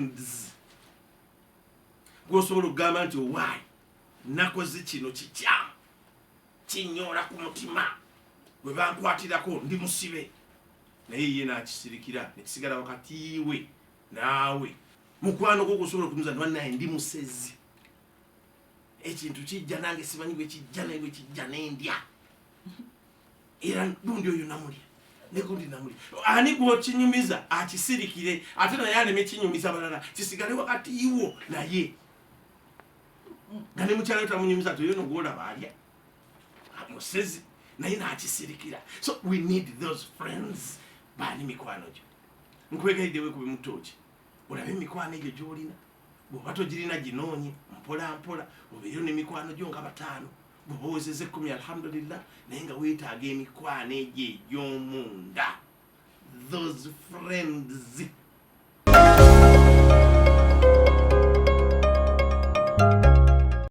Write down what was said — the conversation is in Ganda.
friends gwosobola okugamba nti owaayi nakoze kino kitya kinyoola ku mutima bwe bankwatirako ndi musibe naye ye nakisirikira nekisigala wakati we naawe. Mukwano gwo gusobola okumuza naye ndi musezi ekintu kijja nange simanyi bwe kijja naye bwe kijja nendya era gundi oyo namulya negundi namulya ani gwokinyumiza akisirikire ate naye aleme kinyumiza balala kisigale wakati iwo naye nga ne mukyala we tamunyumiza ati oyo nogwolaba alya musezi naye nakisirikira. So we need those friends. Bani mikwano gyo nkwegayiddewe ku bimutoki olabe emikwano egyo gyolina bw'oba togirina ginoonye mpola mpola obeeyo n'emikwano gyo nga 5 bw'oba owezezza 10 alhamdulillah naye nga weetaaga emikwano egyo egy'omunda. Those friends